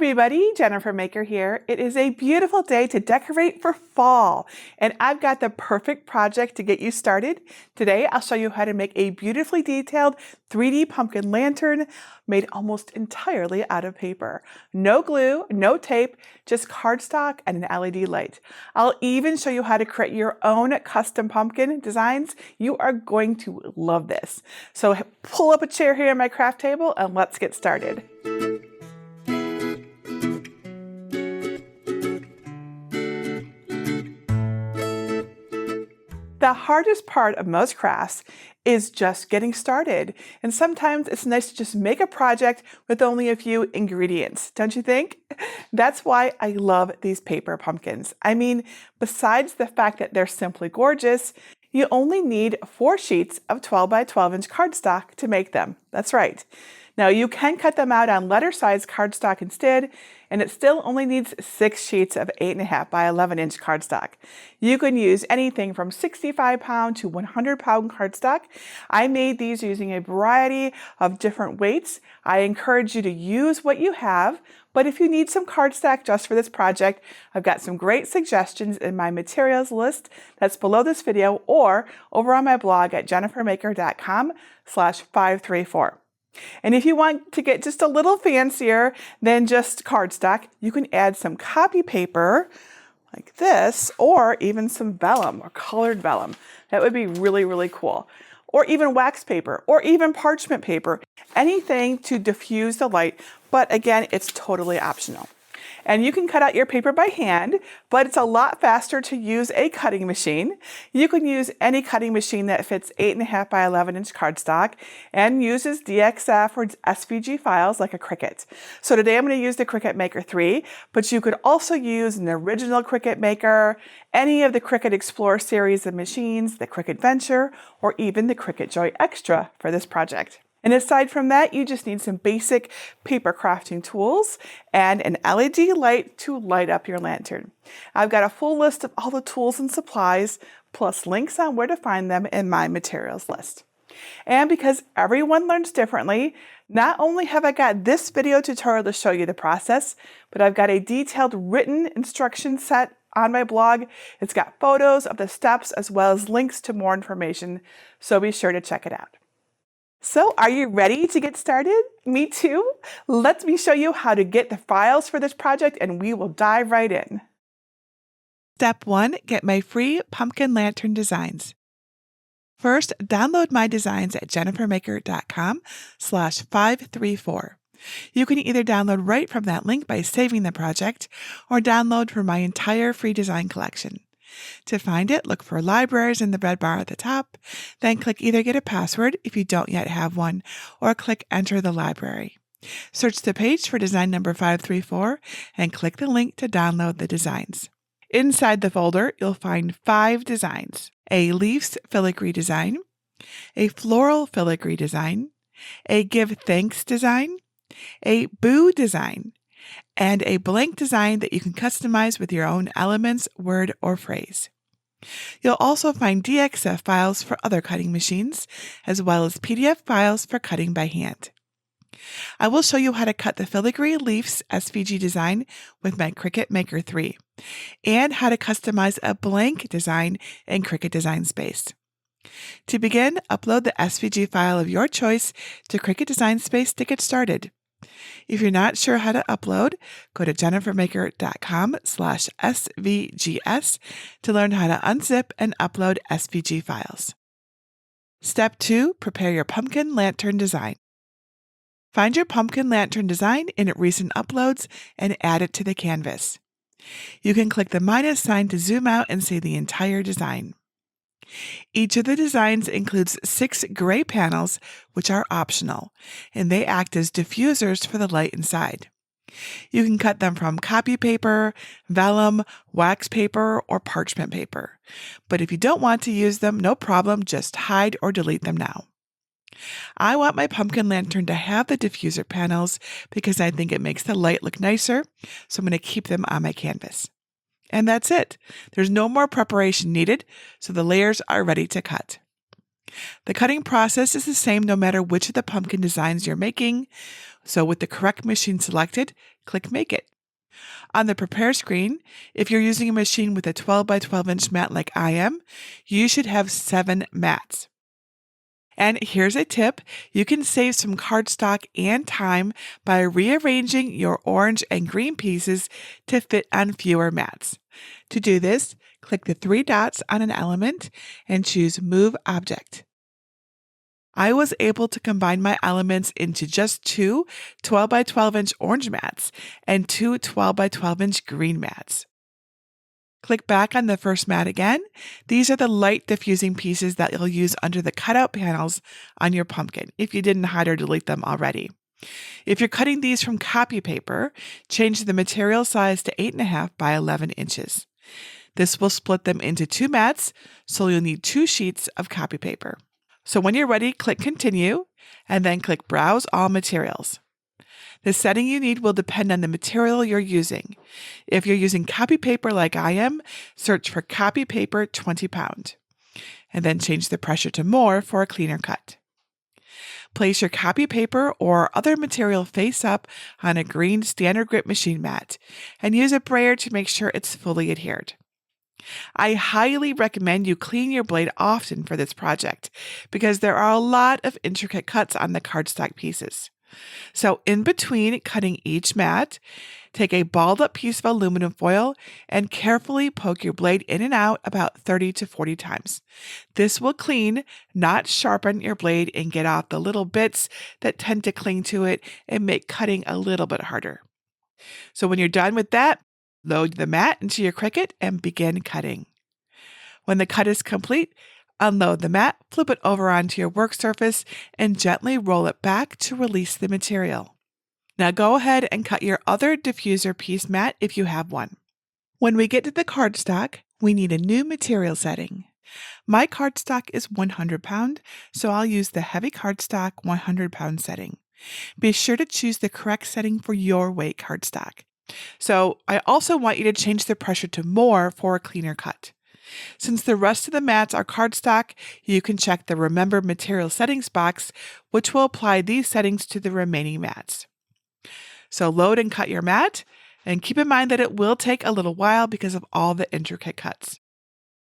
everybody, JenniferMaker here. It is a beautiful day to decorate for fall, and I've got the perfect project to get you started. Today, I'll show you how to make a beautifully detailed 3D pumpkin lantern made almost entirely out of paper. No glue, no tape, just cardstock and an LED light. I'll even show you how to create your own custom pumpkin designs. You are going to love this. So pull up a chair here on my craft table and let's get started. The hardest part of most crafts is just getting started. And sometimes it's nice to just make a project with only a few ingredients, don't you think? That's why I love these paper pumpkins. I mean, besides the fact that they're simply gorgeous, you only need 4 sheets of 12 by 12 inch cardstock to make them. That's right. Now you can cut them out on letter size cardstock instead, and it still only needs 6 sheets of 8.5 by 11 inch cardstock. You can use anything from 65 pound to 100 pound cardstock. I made these using a variety of different weights. I encourage you to use what you have, but if you need some cardstock just for this project, I've got some great suggestions in my materials list that's below this video or over on my blog at JenniferMaker.com/534. And if you want to get just a little fancier than just cardstock, you can add some copy paper like this, or even some vellum or colored vellum. That would be really, really cool. Or even wax paper, or even parchment paper, anything to diffuse the light. But again, it's totally optional. And you can cut out your paper by hand, but it's a lot faster to use a cutting machine. You can use any cutting machine that fits 8.5 by 11 inch cardstock and uses DXF or SVG files like a Cricut. So today I'm going to use the Cricut Maker 3, but you could also use an original Cricut Maker, any of the Cricut Explorer series of machines, the Cricut Venture, or even the Cricut Joy Extra for this project. And aside from that, you just need some basic paper crafting tools and an LED light to light up your lantern. I've got a full list of all the tools and supplies, plus links on where to find them in my materials list. And because everyone learns differently, not only have I got this video tutorial to show you the process, but I've got a detailed written instruction set on my blog. It's got photos of the steps as well as links to more information, so be sure to check it out. So are you ready to get started? Me too. Let me show you how to get the files for this project and we will dive right in. Step 1, get my free pumpkin lantern designs. First, download my designs at JenniferMaker.com/534. You can either download right from that link by saving the project or download from my entire free design collection. To find it, look for libraries in the red bar at the top, then click either get a password if you don't yet have one, or click enter the library. Search the page for design number 534 and click the link to download the designs. Inside the folder, you'll find 5 designs: a leaves filigree design, a floral filigree design, a give thanks design, a boo design, and a blank design that you can customize with your own elements, word, or phrase. You'll also find DXF files for other cutting machines, as well as PDF files for cutting by hand. I will show you how to cut the filigree leaves SVG design with my Cricut Maker 3, and how to customize a blank design in Cricut Design Space. To begin, upload the SVG file of your choice to Cricut Design Space to get started. If you're not sure how to upload, go to JenniferMaker.com/SVGS to learn how to unzip and upload SVG files. Step 2, prepare your pumpkin lantern design. Find your pumpkin lantern design in recent uploads and add it to the canvas. You can click the minus sign to zoom out and see the entire design. Each of the designs includes 6 gray panels, which are optional, and they act as diffusers for the light inside. You can cut them from copy paper, vellum, wax paper, or parchment paper. But if you don't want to use them, no problem, just hide or delete them now. I want my pumpkin lantern to have the diffuser panels because I think it makes the light look nicer, so I'm going to keep them on my canvas. And that's it. There's no more preparation needed, so the layers are ready to cut. The cutting process is the same no matter which of the pumpkin designs you're making. So with the correct machine selected, click Make It. On the Prepare screen, if you're using a machine with a 12 by 12 inch mat like I am, you should have 7 mats. And here's a tip. You can save some cardstock and time by rearranging your orange and green pieces to fit on fewer mats. To do this, click the 3 dots on an element and choose Move Object. I was able to combine my elements into just 2 12 by 12 inch orange mats and 2 12 by 12 inch green mats. Click back on the first mat again. These are the light diffusing pieces that you'll use under the cutout panels on your pumpkin, if you didn't hide or delete them already. If you're cutting these from copy paper, change the material size to 8.5 by 11 inches. This will split them into 2 mats, so you'll need 2 sheets of copy paper. So when you're ready, click Continue, and then click Browse All Materials. The setting you need will depend on the material you're using. If you're using copy paper like I am, search for copy paper 20 pound, and then change the pressure to more for a cleaner cut. Place your copy paper or other material face up on a green standard grip machine mat, and use a brayer to make sure it's fully adhered. I highly recommend you clean your blade often for this project because there are a lot of intricate cuts on the cardstock pieces. So in between cutting each mat, take a balled up piece of aluminum foil and carefully poke your blade in and out about 30 to 40 times. This will clean, not sharpen your blade and get off the little bits that tend to cling to it and make cutting a little bit harder. So when you're done with that, load the mat into your Cricut and begin cutting. When the cut is complete, unload the mat, flip it over onto your work surface, and gently roll it back to release the material. Now go ahead and cut your other diffuser piece mat if you have one. When we get to the cardstock, we need a new material setting. My cardstock is 100 pound, so I'll use the heavy cardstock 100 pound setting. Be sure to choose the correct setting for your weight cardstock. So I also want you to change the pressure to more for a cleaner cut. Since the rest of the mats are cardstock, you can check the Remember Material Settings box, which will apply these settings to the remaining mats. So load and cut your mat, and keep in mind that it will take a little while because of all the intricate cuts.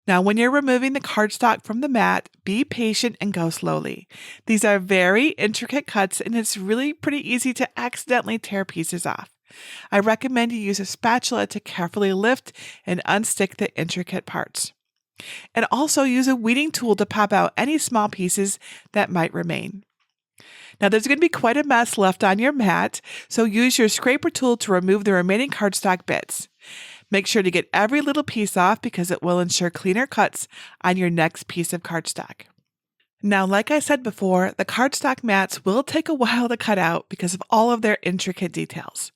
Now, when you're removing the cardstock from the mat, be patient and go slowly. These are very intricate cuts, and it's really pretty easy to accidentally tear pieces off. I recommend you use a spatula to carefully lift and unstick the intricate parts. And also use a weeding tool to pop out any small pieces that might remain. Now there's going to be quite a mess left on your mat, so use your scraper tool to remove the remaining cardstock bits. Make sure to get every little piece off because it will ensure cleaner cuts on your next piece of cardstock. Now, like I said before, the cardstock mats will take a while to cut out because of all of their intricate details.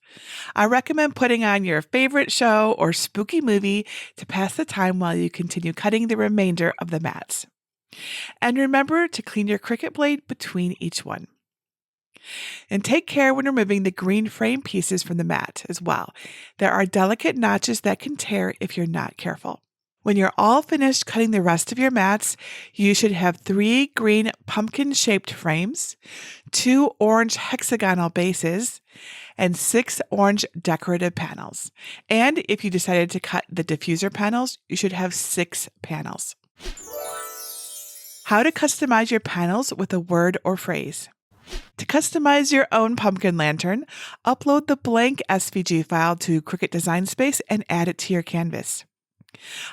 I recommend putting on your favorite show or spooky movie to pass the time while you continue cutting the remainder of the mats. And remember to clean your Cricut blade between each one. And take care when removing the green frame pieces from the mat as well. There are delicate notches that can tear if you're not careful. When you're all finished cutting the rest of your mats, you should have 3 green pumpkin-shaped frames, 2 orange hexagonal bases, and 6 orange decorative panels. And if you decided to cut the diffuser panels, you should have 6 panels. How to customize your panels with a word or phrase. To customize your own pumpkin lantern, upload the blank SVG file to Cricut Design Space and add it to your canvas.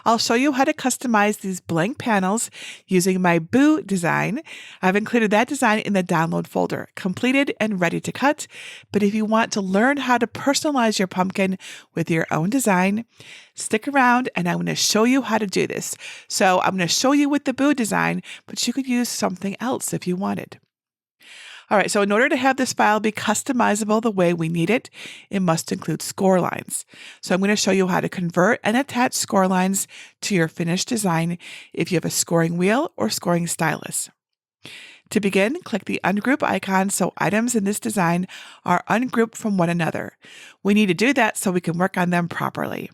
I'll show you how to customize these blank panels using my Boo design. I've included that design in the download folder, completed and ready to cut. But if you want to learn how to personalize your pumpkin with your own design, stick around and I'm going to show you how to do this. So I'm going to show you with the Boo design, but you could use something else if you wanted. All right, so in order to have this file be customizable the way we need it, it must include score lines. So I'm going to show you how to convert and attach score lines to your finished design if you have a scoring wheel or scoring stylus. To begin, click the ungroup icon so items in this design are ungrouped from one another. We need to do that so we can work on them properly.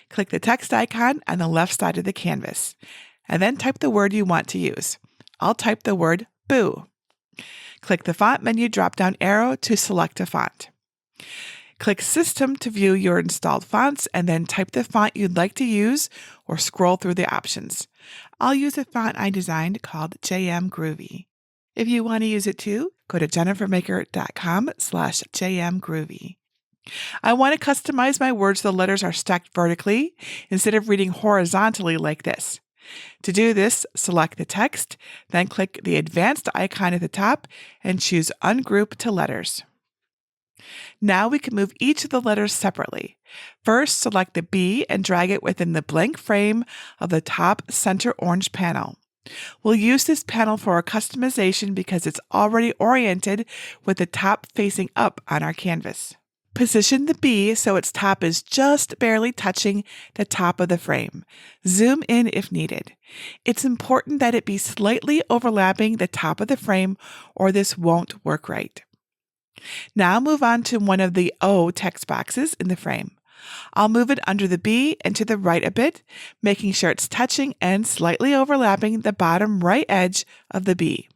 Click the text icon on the left side of the canvas, and then type the word you want to use. I'll type the word boo. Click the Font menu drop-down arrow to select a font. Click System to view your installed fonts and then type the font you'd like to use or scroll through the options. I'll use a font I designed called JM Groovy. If you want to use it too, go to JenniferMaker.com/JMGroovy. I want to customize my words so the letters are stacked vertically instead of reading horizontally like this. To do this, select the text, then click the advanced icon at the top and choose Ungroup to Letters. Now we can move each of the letters separately. First, select the B and drag it within the blank frame of the top center orange panel. We'll use this panel for our customization because it's already oriented with the top facing up on our canvas. Position the B so its top is just barely touching the top of the frame. Zoom in if needed. It's important that it be slightly overlapping the top of the frame or this won't work right. Now move on to one of the O text boxes in the frame. I'll move it under the B and to the right a bit, making sure it's touching and slightly overlapping the bottom right edge of the B.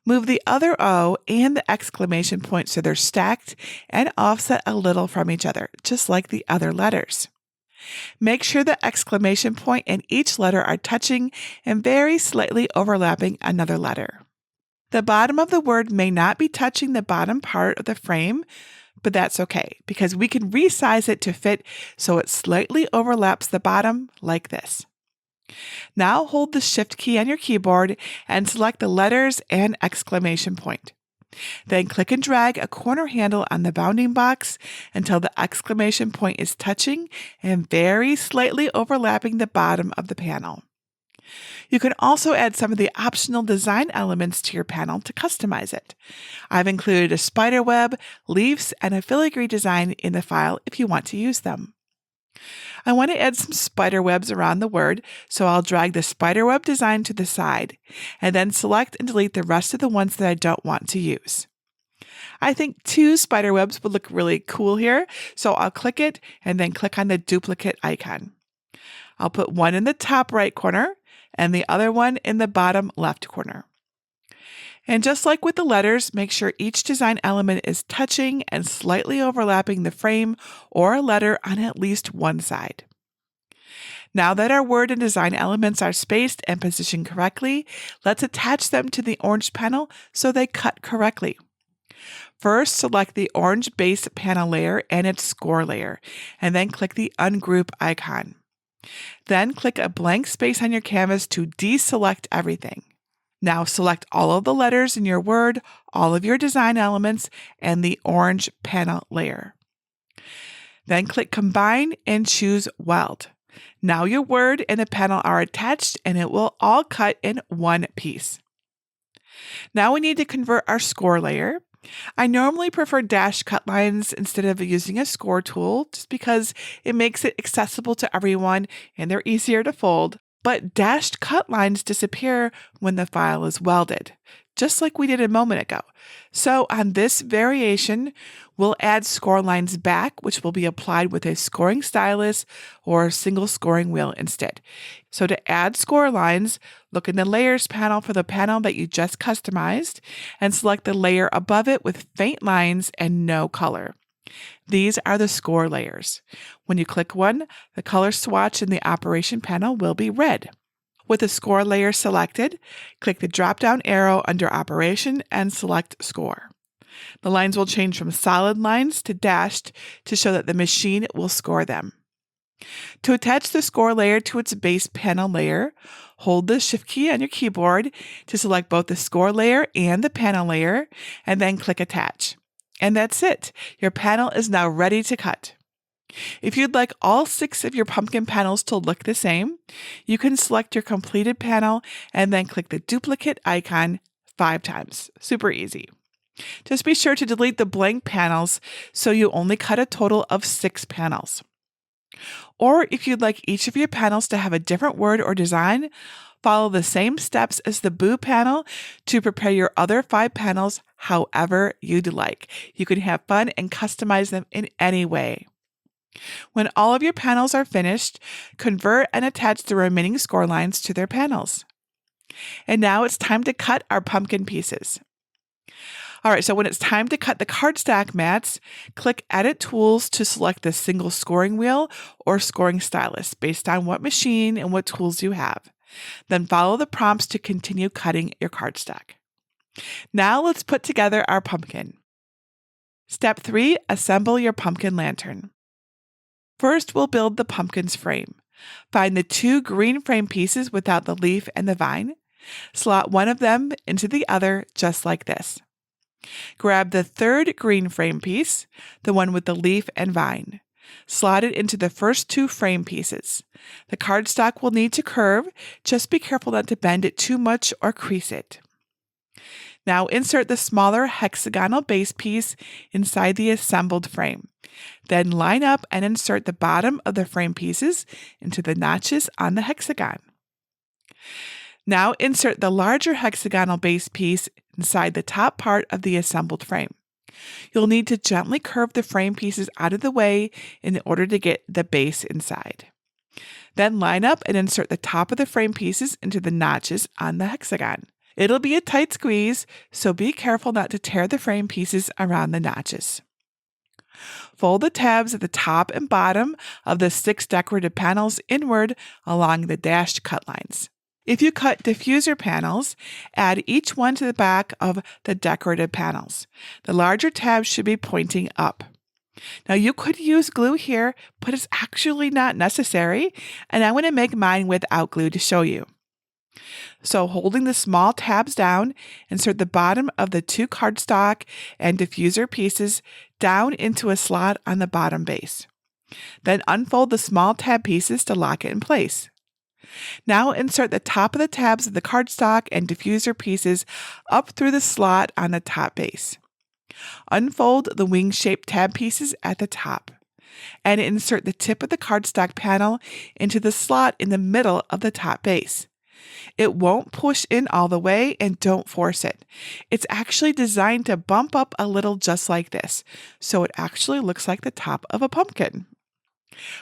Move the other O and the exclamation point so they're stacked and offset a little from each other, just like the other letters. Make sure the exclamation point and each letter are touching and very slightly overlapping another letter. The bottom of the word may not be touching the bottom part of the frame, but that's okay because we can resize it to fit so it slightly overlaps the bottom like this. Now hold the Shift key on your keyboard and select the letters and exclamation point. Then click and drag a corner handle on the bounding box until the exclamation point is touching and very slightly overlapping the bottom of the panel. You can also add some of the optional design elements to your panel to customize it. I've included a spider web, leaves, and a filigree design in the file if you want to use them. I want to add some spider webs around the word, so I'll drag the spider web design to the side, and then select and delete the rest of the ones that I don't want to use. I think 2 spider webs would look really cool here, so I'll click it and then click on the duplicate icon. I'll put one in the top right corner, and the other one in the bottom left corner. And just like with the letters, make sure each design element is touching and slightly overlapping the frame or a letter on at least one side. Now that our word and design elements are spaced and positioned correctly, let's attach them to the orange panel so they cut correctly. First, select the orange base panel layer and its score layer, and then click the Ungroup icon. Then click a blank space on your canvas to deselect everything. Now select all of the letters in your word, all of your design elements, and the orange panel layer. Then click Combine and choose Weld. Now your word and the panel are attached and it will all cut in one piece. Now we need to convert our score layer. I normally prefer dashed cut lines instead of using a score tool just because it makes it accessible to everyone and they're easier to fold. But dashed cut lines disappear when the file is welded, just like we did a moment ago. So on this variation, we'll add score lines back, which will be applied with a scoring stylus or a single scoring wheel instead. So to add score lines, look in the Layers panel for the panel that you just customized and select the layer above it with faint lines and no color. These are the score layers. When you click one, the color swatch in the Operation panel will be red. With the score layer selected, click the drop-down arrow under Operation and select Score. The lines will change from solid lines to dashed to show that the machine will score them. To attach the score layer to its base panel layer, hold the Shift key on your keyboard to select both the score layer and the panel layer, and then click Attach. And that's it. Your panel is now ready to cut. If you'd like all 6 of your pumpkin panels to look the same, you can select your completed panel and then click the duplicate icon 5 times. Super easy. Just be sure to delete the blank panels so you only cut a total of 6 panels. Or if you'd like each of your panels to have a different word or design, follow the same steps as the Boo panel to prepare your other 5 panels however you'd like. You can have fun and customize them in any way. When all of your panels are finished, convert and attach the remaining score lines to their panels. And now it's time to cut our pumpkin pieces. All right, so when it's time to cut the cardstock mats, click Edit Tools to select the single scoring wheel or scoring stylus based on what machine and what tools you have. Then follow the prompts to continue cutting your cardstock. Now let's put together our pumpkin. Step 3, assemble your pumpkin lantern. First, we'll build the pumpkin's frame. Find the 2 green frame pieces without the leaf and the vine. Slot one of them into the other just like this. Grab the 3rd green frame piece, the one with the leaf and vine. Slot it into the first 2 frame pieces. The cardstock will need to curve. Just be careful not to bend it too much or crease it. Now insert the smaller hexagonal base piece inside the assembled frame. Then line up and insert the bottom of the frame pieces into the notches on the hexagon. Now insert the larger hexagonal base piece inside the top part of the assembled frame. You'll need to gently curve the frame pieces out of the way in order to get the base inside. Then line up and insert the top of the frame pieces into the notches on the hexagon. It'll be a tight squeeze, so be careful not to tear the frame pieces around the notches. Fold the tabs at the top and bottom of the 6 decorative panels inward along the dashed cut lines. If you cut diffuser panels, add each one to the back of the decorative panels. The larger tabs should be pointing up. Now you could use glue here, but it's actually not necessary, and I'm going to make mine without glue to show you. So holding the small tabs down, insert the bottom of the 2 cardstock and diffuser pieces down into a slot on the bottom base. Then unfold the small tab pieces to lock it in place. Now insert the top of the tabs of the cardstock and diffuser pieces up through the slot on the top base. Unfold the wing-shaped tab pieces at the top, and insert the tip of the cardstock panel into the slot in the middle of the top base. It won't push in all the way, and don't force it. It's actually designed to bump up a little just like this, so it actually looks like the top of a pumpkin.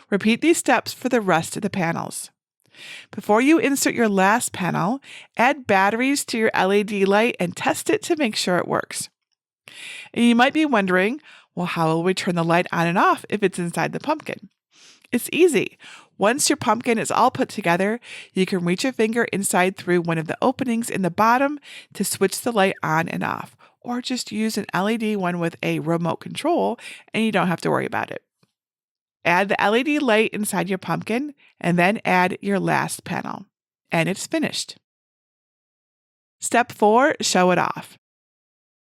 Repeat these steps for the rest of the panels. Before you insert your last panel, add batteries to your LED light and test it to make sure it works. And you might be wondering, well, how will we turn the light on and off if it's inside the pumpkin? It's easy. Once your pumpkin is all put together, you can reach a finger inside through one of the openings in the bottom to switch the light on and off, or just use an LED one with a remote control and you don't have to worry about it. Add the LED light inside your pumpkin and then add your last panel. And it's finished. Step 4, show it off.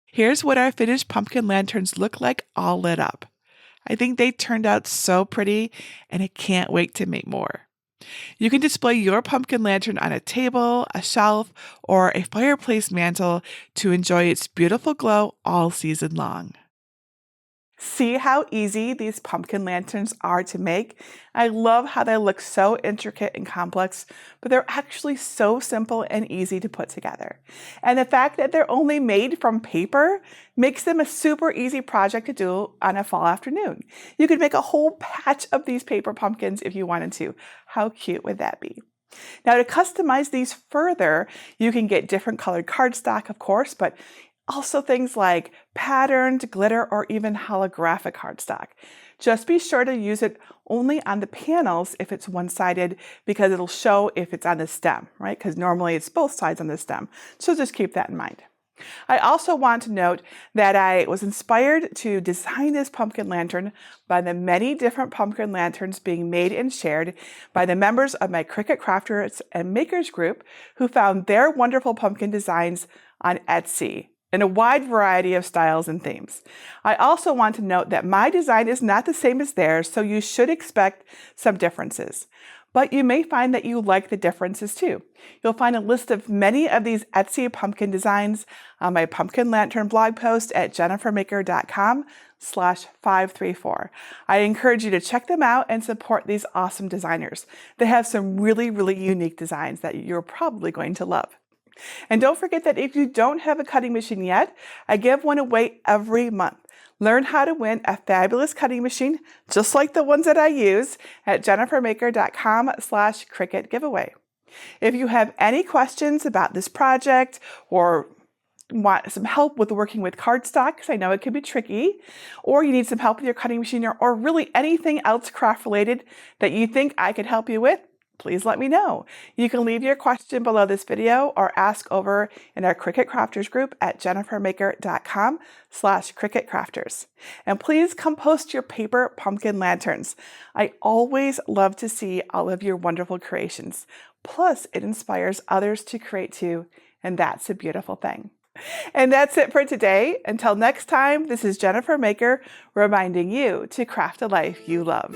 Here's what our finished pumpkin lanterns look like all lit up. I think they turned out so pretty and I can't wait to make more. You can display your pumpkin lantern on a table, a shelf, or a fireplace mantle to enjoy its beautiful glow all season long. See how easy these pumpkin lanterns are to make? I love how they look so intricate and complex, but they're actually so simple and easy to put together. And the fact that they're only made from paper makes them a super easy project to do on a fall afternoon. You could make a whole patch of these paper pumpkins if you wanted to. How cute would that be? Now to customize these further, you can get different colored cardstock, of course, but also things like patterned, glitter, or even holographic cardstock. Just be sure to use it only on the panels if it's one-sided because it'll show if it's on the stem, right? Because normally it's both sides on the stem. So just keep that in mind. I also want to note that I was inspired to design this pumpkin lantern by the many different pumpkin lanterns being made and shared by the members of my Cricut Crafters and Makers group who found their wonderful pumpkin designs on Etsy in a wide variety of styles and themes. I also want to note that my design is not the same as theirs, so you should expect some differences. But you may find that you like the differences too. You'll find a list of many of these Etsy pumpkin designs on my pumpkin lantern blog post at JenniferMaker.com/534. I encourage you to check them out and support these awesome designers. They have some really, really unique designs that you're probably going to love. And don't forget that if you don't have a cutting machine yet, I give one away every month. Learn how to win a fabulous cutting machine, just like the ones that I use, at JenniferMaker.com/Cricut giveaway. If you have any questions about this project or want some help with working with cardstock, because I know it can be tricky, or you need some help with your cutting machine, or really anything else craft related that you think I could help you with, please let me know. You can leave your question below this video or ask over in our Cricut Crafters group at JenniferMaker.com/Cricut Crafters. And please come post your paper pumpkin lanterns. I always love to see all of your wonderful creations. Plus, it inspires others to create too, and that's a beautiful thing. And that's it for today. Until next time, this is Jennifer Maker reminding you to craft a life you love.